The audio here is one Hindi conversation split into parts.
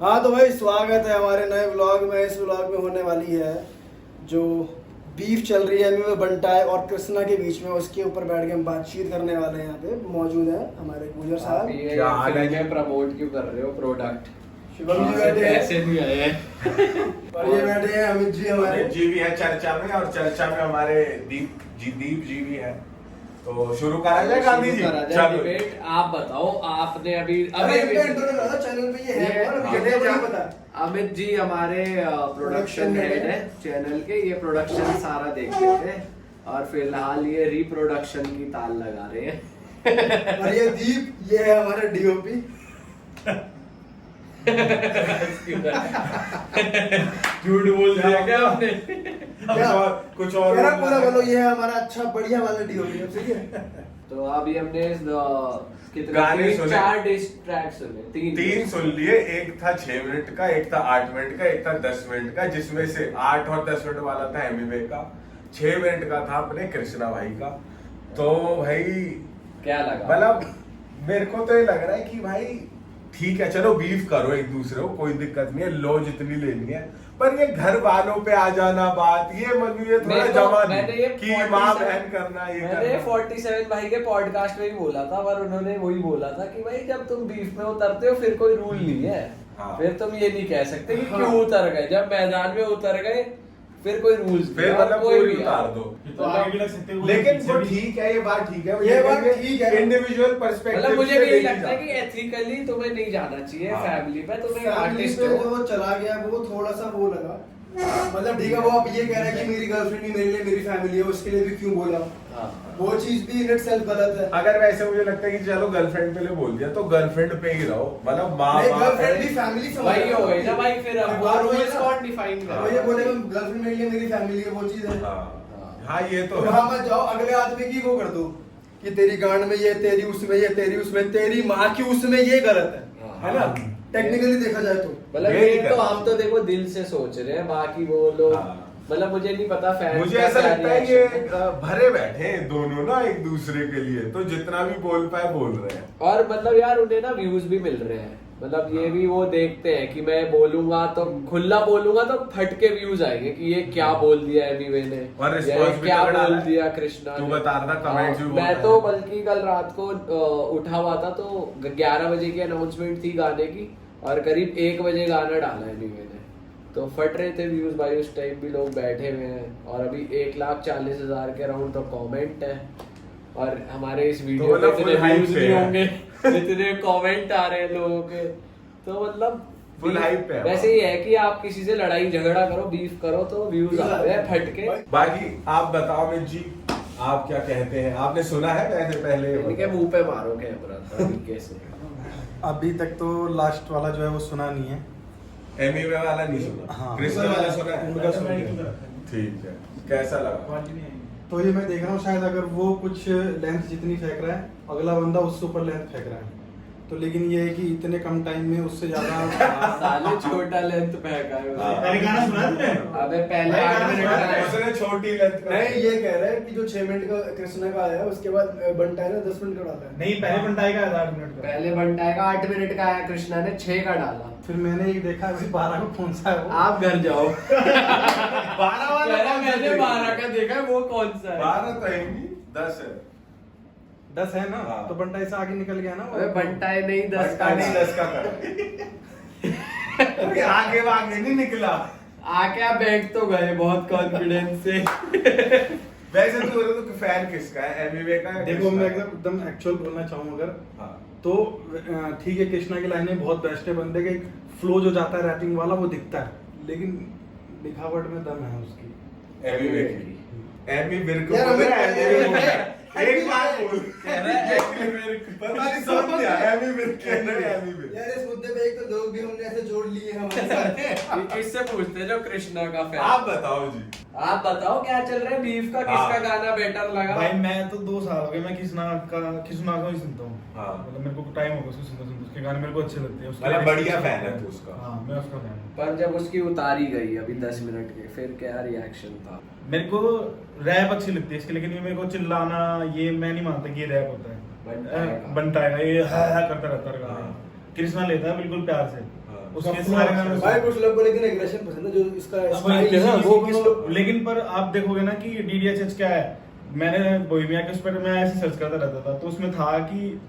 हाँ तो भाई स्वागत है हमारे नए व्लॉग में। इस व्लॉग में होने वाली है जो बीफ चल रही है में बंटाई और कृष्णा के बीच में, उसके ऊपर बैठ के हम बातचीत करने वाले हैं। यहाँ पे मौजूद है हमारे गुजर साहब। क्या आगे प्रमोट क्यों कर रहे हो प्रोडक्ट? शिवम जी बैठे हैं, पैसे नहीं आए हैं। और ये बैठे हैं अमित जी हमारे। अमित जी भी है चर्चा में, और चर्चा में हमारे दीप जी भी है। तो शुरू करा जाए गांधी जी। चलो डिबेट आप बताओ, आपने अभी अरे चैनल पे ये है और मुझे नहीं पता। अमित जी हमारे प्रोडक्शन हेड है चैनल के। ये प्रोडक्शन सारा देखते थे और फिलहाल ये रिप्रोडक्शन की ताल लगा रहे हैं। और ये दीप, ये है हमारा डीओपी। झूठ बोल दिया क्या आपने? कुछ और पूरा बोलो, ये है हमारा अच्छा बढ़िया वाला डीओपी। अब सही है। तो अभी हमने कितने गाने सुने? 4 डिस ट्रैक सुने, तीन सुन लिए। एक था 6 मिनट का, एक था 8 मिनट का, एक था 10 मिनट का, जिसमें से 8 और 10 मिनट वाला था एमवे का, 6 मिनट का था अपने कृष्णा भाई का। तो भाई क्या लगा? मतलब मेरे को तो ये लग रहा है कि भाई ठीक है, चलो बीफ करो एक दूसरे को, कोई दिक्कत नहीं है, लो जितनी लेनी है, पर ये घर वालों पे आ जाना बात, ये मनु ये थोड़ा जमा कि माँ बहन करना, ये मैंने 47 भाई के पॉडकास्ट में भी बोला था, पर उन्होंने वही बोला था कि भाई जब तुम बीफ में उतरते हो फिर कोई रूल नहीं है। हाँ। फिर तुम ये नहीं कह सकते कि क्यों उतर गए। जब मैदान में उतर गए फिर कोई रूल्स फिर मतलब कोई भी उतार दो। तो आगे भी लग सकते हो, लेकिन वो ठीक है, ये बात ठीक है, ये बात ठीक है। Individual perspective. मतलब मुझे भी यही लगता है कि एथिकली तुम्हें नहीं जाना चाहिए। हाँ। फैमिली पे तुम्हें फैमिली आर्टिस्ट पे हो। जो वो चला गया वो थोड़ा सा वो लगा। मतलब ठीक है, वो अब ये कह रहा है कि मेरी गर्लफ्रेंड ही मेरे लिए मेरी फैमिली है, उसके लिए भी क्यों बोला? हाँ। वो चीज भी इन इटसेल्फ गलत है। अगर वैसे मुझे लगता है कि चलो गर्लफ्रेंड पे लिए बोल दिया तो गर्लफ्रेंड पे ही रहो, मतलब माँ नहीं, बाप गर्लफ्रेंड भी फैमिली से वही हो गई ना भाई। फिर अब वो बात वही रूल्स ना। कौन डिफाइन वो ये कर? बोलेगा गर्लफ्रेंड मेरे लिए मेरी फैमिली है, वो चीज है। हाँ ये तो है। वहां मत जाओ, अगले आदमी की वो कर दो कि तेरी गांड में ये, तेरी उसमें ये, तेरी उसमें, तेरी माँ की उसमें, ये गलत है ना? टेक्निकली देखा जाए तो मतलब ये ये नहीं तो करना हम तो देखो दिल से सोच रहे हैं, बाकी वो लोग हाँ। मतलब मुझे नहीं पता फैन मुझे ऐसा लगता है ये भरे बैठे हैं दोनों ना एक दूसरे के लिए, तो जितना भी बोल पाए बोल रहे हैं। और मतलब यार उन्हें ना व्यूज भी मिल रहे हैं। मतलब ये भी वो देखते हैं कि मैं बोलूंगा तो खुला बोलूंगा तो फटके व्यूज आएंगे कि ये क्या बोल दिया एमीवे ने, और या response भी क्या तगड़ा बोल आया। दिया कृष्णा तू ने। बता रहा था, comments भी हाँ, बहुत मैं आए। तो बल्कि कल रात को उठा हुआ था तो 11 बजे की अनाउंसमेंट थी गाने की और करीब 1 बजे गाना डाला एमीवे ने। तो फट रहे थे व्यूज भाई, उस टाइम भी लोग बैठे हुए हैं। और अभी 1,40,000 के अराउंड तो कमेंट है, और हमारे इस वीडियो मतलब पे इतने full hype व्यूज पे नहीं है। होंगे जितने कमेंट आ रहे हैं लोगों के। तो मतलब Full hype पे है। वैसे ही है कि आप किसी से लड़ाई झगड़ा करो, बीफ करो तो व्यूज आते हैं फटके। बाकी आप बताओ अमित जी, आप क्या कहते हैं? आपने सुना है वैसे पहले? इनके मुंह पे मारो कैमरा तरीके से। अभी तक तो लास्ट वाला जो है वो सुना नहीं है। एमवे वाला नहीं सुना? हाँ। कृष्णा वाला सुना है? उनका सुन लिया। ठीक है, कैसा लगा? तो ये मैं देख रहा हूँ शायद अगर वो कुछ लेंथ जितनी फेंक रहा है, अगला बंदा उससे ऊपर लेंथ फेंक रहा है। तो लेकिन ये है कि इतने कम टाइम में उससे ज्यादा साले छोटा लेंथ फेंका है हाँ। पहले गाना सुना तुमने? अबे पहले 8 मिनट का है। उसने छोटी लेंथ का नहीं, ये कह रहा है कि जो 6 मिनट का कृष्णा का आया उसके बाद बंटाई ने 10 मिनट का डाला है। नहीं, पहले बंटाई का 8 मिनट का। पहले बंटाई का 8 मिनट का आया, कृष्णा ने 6 का डाला। फिर मैंने एक देखा अभी 12 को कौन सा है वो। आप घर जाओ। 12 वाला पहले कौन सा मैंने देखा? 12 का देखा, वो कौन सा है? 12 तो है नहीं, 10 है। 10 है ना? हाँ। तो बंटाई से आगे निकल गया ना वो। अबे बंटाई नहीं 10 का नहीं, 10 का अरे आगे वागे नहीं निकला। आके आप बैठ तो गए बहुत कॉन्फिडेंस से। वैसे तो फैन किसका है, एमवे का या देखो मैं कृष्णा का? एकदम एक्चुअल बोलना चाहूँ अगर, हाँ। तो ठीक है, कृष्णा की लाइनें बहुत बेस्ट है, बंदे के फ्लो जो जाता है रैपिंग वाला वो दिखता है, लेकिन लिखावट में दम है उसकी। एमवे की एमवी को यार, बोल रहा है, हमें- एमवी बोल रहा है। एक बार बोल पता नहीं समझ गया एमवी कहना है एमवी। यार इस मुद्दे पे एक तो लोग भी हमने ऐसे जोड़ लिए हैं हमारे साथ। इससे पूछते हैं जो कृष्णा का फैन। आप बताओ जी। आप बताओ क्या चल रहा है बीफ का, किसका हाँ। गाना बेटर लगा? भाई मैं तो 2 साल हो गए मैं कृष्णा का ही सुनता हूँ। हाँ। मतलब मेरे को टाइम हो गया उसको सुनते सुनते, उसके गाने मेरे को अच्छे लगते हैं। उसके मतलब lyrics बढ़िया अच्छे fan है लगते हैं। तू उसका। हाँ, मैं उसका फैन हूँ। पर जब उसकी उतारी गई अभी 10 मिनट के, फिर क्या रिएक्शन था? मेरे को रैप अच्छी लगती है इसके, लेकिन ये मेरे को चिल्लाना ये मैं नहीं मानता कि ये रैप होता है। बनता है। बनता है ये हा हा करता रहता है गाना। हाँ। कृष्णा लेता है बिल्कुल प्यार से। हाँ। उसके सारे गाने भाई कुछ लोग को लेकिन एग्रेशन पसंद है, जो इसका अब स्टाइल है ना वो कुछ लोग लेकिन पर आप देखोगे ना कि DDHH क्या है, मैंने बोहेमिया के उस पर मैं ऐसे सर्च करता रहता था, तो उसमें था कि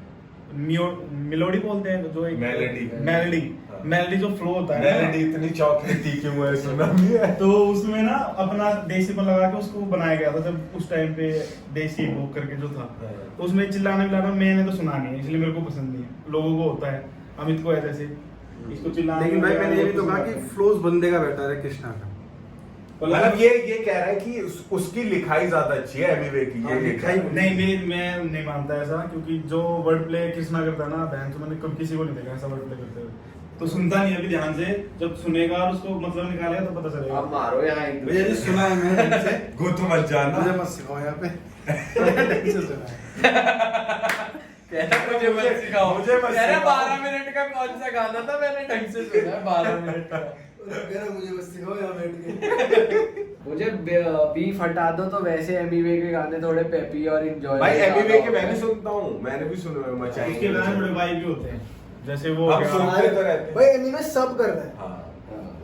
मेलोडी बोलते हैं जो एक मेलोडी मेलोडी जो फ्लो होता है मेलोडी इतनी चॉकलेटी क्यों है सुना भी है। तो उसमें ना अपना देसी पर लगा के उसको बनाया गया था, जब उस टाइम पे देसी बुक करके जो था, तो उसमें चिल्लाना विल्लाना मैंने तो सुना नहीं है, इसलिए मेरे को पसंद नहीं है। लोगों को होता है, अमित को है जैसे इसको चिल्लाना। लेकिन भाई मैंने ये भी तो कहा कि फ्लोज बंदे का बेटर है कृष्णा का। मतलब ये कह रहा है कि उसकी लिखाई ज्यादा अच्छी है एमिवे की, ये लिखाई नहीं मैं नहीं मानता ऐसा, क्योंकि जो वर्ड प्ले कृष्णा करता है ना बहन, तो मैंने कभी किसी को नहीं देखा ऐसा वर्ड प्ले करते हुए। तो सुनता नहीं अभी ध्यान से, जब सुनेगा और उसको मतलब निकालेगा तो पता चलेगा। अब मारो यहाँ एक भैया जी सुना है मैंने ढंग से, गो तो मत जाना, मुझे मत सिखाओ यहाँ पे। ढंग से सुना है। मुझे मत सिखाओ, मुझे मत कह रहा सिखाओ। 12 मिनट का कौन सा गाना था, मैंने ढंग से सुना है 12 मिनट का। मुझे बस सिखाओ यहाँ बैठ के। मुझे बीफ हटा दो तो वैसे एमिवे के गाने थोड़े पेपी और एंजॉय भाई एमिवे के मैं भी सुनता हूँ, मैंने भी सुने हुए उसके मचाएंगे। गाने बड़े वाइब भी होते हैं, जैसे वो हम क्या- सुनते तो रहते हैं। भाई एनीमे सब कर रहा है, हाँ।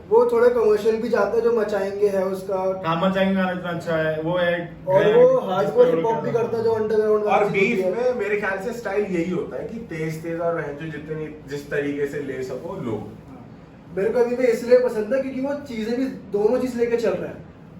वो थोड़े कमर्शियल भी जाता है, जो मचाएंगे है उसका, कामल चाइंग गाना इतना अच्छा है, वो है और वो हार्डकोर हिप हॉप भी करता है जो अंडरग्राउंड और बीफ में मेरे ख्याल से स्टाइल यही होता है कि तेज तेज और वह जो जितनी जिस तरीके से ले सको लो। मेरे को एनीमे इसलिए पसंद है क्योंकि वो चीजें भी दोनों चीज लेके चल रहा है,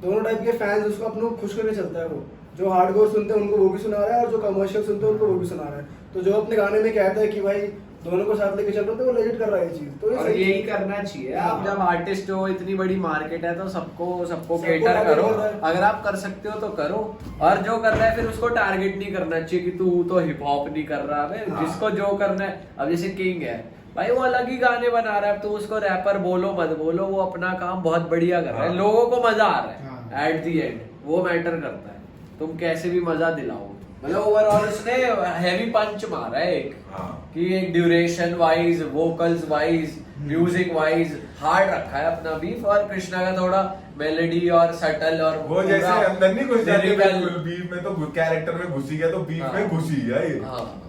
दोनों टाइप के फैंस उसको अपने को खुश करके चलता है। वो जो हार्डकोर सुनते हैं उनको वो भी सुना रहा है, और जो कमर्शियल सुनते हैं उनको वो भी सुना रहा है। तो जो अपने गाने में कहता है कि भाई दोनों को साथ लेके चल रहे थे, वो लेजिट कर रहा है ये चीज। तो ये और सही यही चीज़ है। करना चाहिए। आप हाँ। जब आर्टिस्ट हो, इतनी बड़ी मार्केट है, तो सबको केटर target करो। कर रहा है। अगर आप कर सकते हो तो करो, और जो कर रहा है फिर उसको टारगेट नहीं करना चाहिए कि तू तो हिप हॉप नहीं कर रहा है। हाँ। जिसको जो करना है, अब जैसे किंग है भाई, वो अलग ही गाने बना रहा है, अब तो उसको रैपर बोलो मत बोलो, वो अपना काम बहुत बढ़िया कर रहा है, हाँ। लोगों को मजा आ रहा हाँ। है। एट दी एंड वो मैटर करता है, तुम कैसे भी मजा दिलाओ। मतलब ओवरऑल उसने हैवी पंच मारा है एक, हाँ। कि एक duration wise, vocals wise, music wise hard रखा है अपना बीफ। और कृष्णा का थोड़ा मेलोडी और सटल और वो जैसे अंदर नहीं घुस जाती, lyrical- बिल्कुल बीफ में तो कैरेक्टर में घुसी गया, तो बीफ हाँ। में घुसी है ये। हाँ।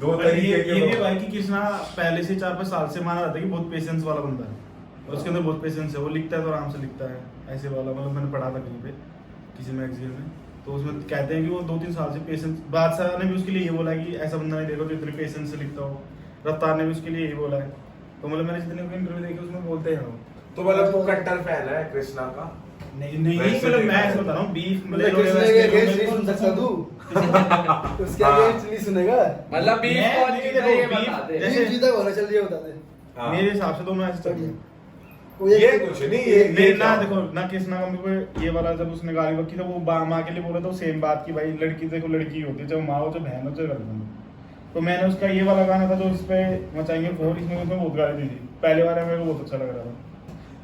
दो पर तरीके ये के भी लोग। भाई कि कृष्णा पहले से 4-5 साल से माना जाता है कि बहुत पेशेंस वाला बंदा है, और उसके अंदर बहुत पेशेंस है। वो लिखता है तो आराम से लिखता है, ऐसे वाला। मतलब मैंने पढ़ा था कहीं पे किसी मैगजीन में, तो उसमें कहते हैं कि वो 2-3 साल से पेशेंस। बादशाह ने भी उसके लिए ये बोला कि ऐसा बंदा नहीं देखो जो इतने पेशेंस से लिखता हो। रफ्तार ने भी उसके लिए यही बोला है। तो मतलब मैंने जितने इंटरव्यू देखे उसमें बोलते हैं वो। तो मतलब तू कट्टर फैन है कृष्णा का? नहीं वैसे मतलब देखा मैं है। ऐसा बता रहा हूँ बीफ मतलब कृष्णा के अगेंस्ट नहीं सुन सकता तू, उसके हाँ। अगेंस्ट नहीं सुनेगा। मतलब बीफ मैं- कौन नहीं, जीता देखो, ये beef- बता दे। जैसे- बीफ जीता होना चल, ये बता दे। हाँ। मेरे हिसाब से दोनों ऐसे चल रहे हैं। कोई एक- ये कुछ नहीं, ये नहीं ना क्या? देखो ना कृष्णा का मेरे को ये वाला जब उसने गाली बकी, तो वो माँ के लिए बोला था सेम बात की भाई लड़की देखो लड़की होती है, चाहे माँ हो चाहे बहन हो चाहे गर्लफ्रेंड हो। तो मैंने उसका ये वाला गाना था जो इस पे मचाएंगे फोर, इसमें उसमें बहुत गाली दी थी। पहले वाले मेरे को बहुत अच्छा लग रहा था,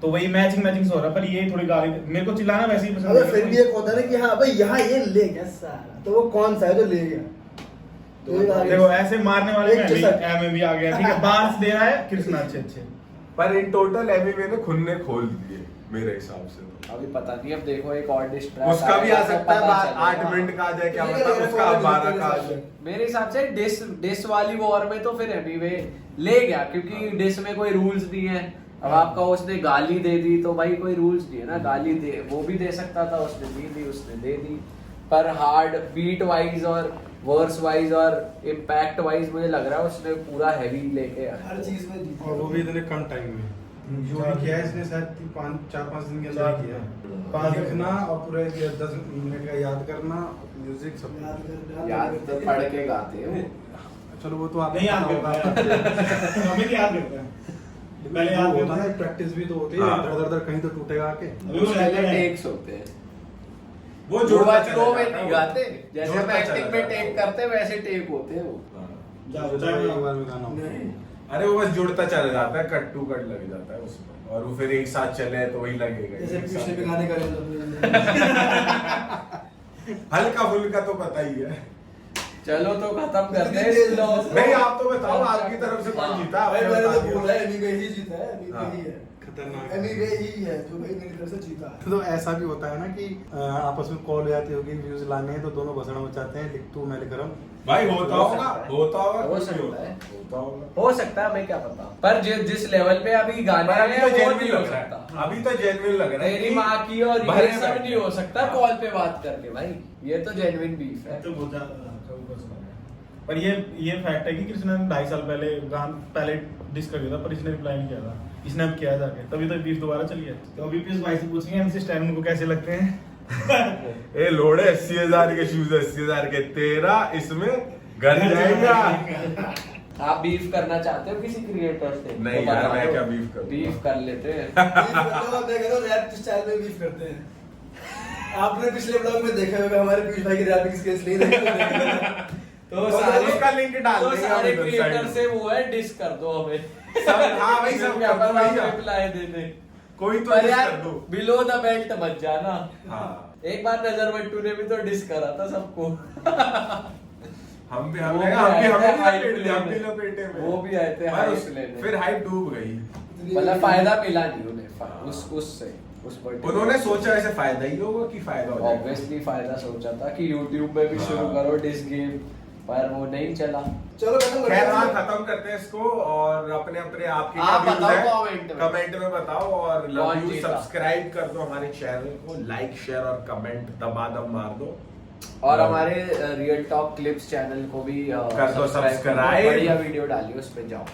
तो वही मैचिंग से हो रहा है। पर ये थोड़ी गाली मेरे को चिल्लाना वैसे ही पसंद अबे है। फिर भी एक होता है ना कि हाँ भाई यहाँ ये ले गया सारा, तो वो कौन सा है जो ले गया? तो ये गाली- देखो ऐसे मारने वाले एक में भी जैसा- में भी आ गया, ठीक है। बांस दे रहा है कृष्णा अच्छे पर इन टोटल एमिवे ने खुद ने खोल दिए मेरे हिसाब से तो। अभी पता नहीं, अब देखो एक और डिस ट्रैक उसका भी आ आएगा, सकता है पता बात, चलेगा। 8 मिनट का आ जाए, क्या ठीक है, पता लेकिन उसका format 12 मेरे का आ हिसाब से। जाए। मेरे हिसाब से डिस वाली वॉर में तो फिर एमिवे ले गया, क्योंकि डिस में कोई रूल्स नहीं है। अब आपका उसने गाली दे दी तो भाई कोई रूल्स नहीं है ना, गाली दे वो भी दे सकता था, उसने दी दी उसने दे दी। पर हार्ड बीट वाइज और वर्स वाइज और इम्पैक्ट वाइज मुझे लग रहा है उसने पूरा हैवी लेके आया। हर चीज में जीती और वो भी इतने कम टाइम में जो भी किया है इसने शायद 4-5 दिन के अंदर ही किया है। 5 लिखना और पूरे 10 मिनट का याद करना, म्यूजिक सब। याद तो पढ़ के गाते हो। चलो वो तो आप नहीं याद करता है। हमें नहीं याद करता है। पहले याद होता करता है, है। प्रैक्टिस भी तो होती है। हाँ। दर दर कहीं तो टूटेगा आके। अभी वो पहले रहता है। टेक्स होते हैं, वो जो जोड़ता बचपनों चला में जाता है नहीं वो। गाते, जैसे हम जोड़ता एक्टिंग चला में जाता है टेक वो। करते हैं वैसे टेक होते हैं वो। हाँ। जाओ, चाहे जाओ। एक बार में गाना हो। नहीं। अरे वो बस जुड़ता चला जाता है, कट टू कट लग जाता है उसमें, और वो फिर एक साथ चले तो वही लगेगा। जैसे एक पिछले साथ। भी गाने का हल्का फुल्का तो पता ही है। चलो तो खत्म करते हैं इस vlog। नहीं आप तो बताओ आपकी तरफ से कौन जीता? भाई आपने मैंने बता तो दिया। बोला है एमी वे ही जीता है, एमी वे ही है, खतरनाक एमी वे ही है जो भाई मेरी तरफ से जीता है। तो ऐसा भी होता है ना कि आपस में कॉल हो जाती होगी, व्यूज लाने हैं तो दोनों भसड़ा मचाते हैं, लिख तू मैं लिख रहा हूँ। भाई होता होगा हो कुछ भी सकता है। होता होगा। हो सकता है, हमें क्या पता। पर जिस लेवल पे अभी गाने पर अभी हैं तो वो जेन्युइन नहीं हो लग रहा सकता। है, अभी तो जेन्युइन लग रहा है तेरी कि माँ की और भरे ये सब बैठे नहीं हो हैं। सकता हाँ। कॉल पे बात करके भाई, ये तो जेन्युइन बीफ है। तो बहुत ज्यादा ऊपर से लगा है। पर ये फैक्ट है कि कृष्णा ने 2.5 साल पहले डिस कर दिया था, पर इसने रिप्लाई नहीं किया था। इसने अब किया जाके, तभी तो बीफ दोबारा चली है। तो अभी पीयूष भाई से पूछेंगे एमसी स्टैन उनको कैसे लगते हैं। ए लोड़े 80,000 के शूज 80,000 के, तेरा इसमें घर जाएगा। आप बीफ करना चाहते हो किसी क्रिएटर से? नहीं तो यार, बता मैं दो। क्या बीफ करूंगा। बीफ कर लेते हैं। बीफ मतलब मैं कह रहा हूँ रैप स्टाइल में बीफ करते हैं। आपने पिछले ब्लॉग में देखा होगा हमारे पीयूष भाई की रैपिंग स्किल्स नहीं देखी तो तो सारे उसका लिंक डाल तो देंगे सारे हम इधर क्रिएटर साइड से वो है डिस कर दो हमें। सब हाँ भाई सब क्या कर दो भैया। रिप्लाई दे दे। कोई तो पर डिस यार कर दो। बिलो द बेल्ट मत जाना। हाँ एक बार नजर बट्टू ने भी तो डिस करा था सबको। हम भी वो हमें भी हमें आए थे भी hype लपेटे हम भी लेने। लपेटे में। वो भी आए थे पर hype उस- लेने। फिर हाइप डूब गई। मतलब फायदा मिला नहीं उन्हें उससे उस particular- उन्होंने सोचा ऐसे फायदा ही होगा कि फायदा हो जाएगा। ऑब्वियसली फायदा सोचा था कि YouTube में भी शुरू हाँ। करो डिस गेम, पर वो नहीं चला। चलो खत्म खैर हाँ करते हैं। खत्म करते हैं इसको और अपने अपने आपके आप क्या views बताओ हैं? comment में। कमेंट में बताओ और लव कौन यू जीता? सब्सक्राइब कर दो हमारे चैनल को, लाइक शेयर और कमेंट दबादम मार दो और हमारे रियल टॉक क्लिप्स चैनल को भी कर दो सब्सक्राइब subscribe। बढ़िया वीडियो डालिए, उस पे जाओ।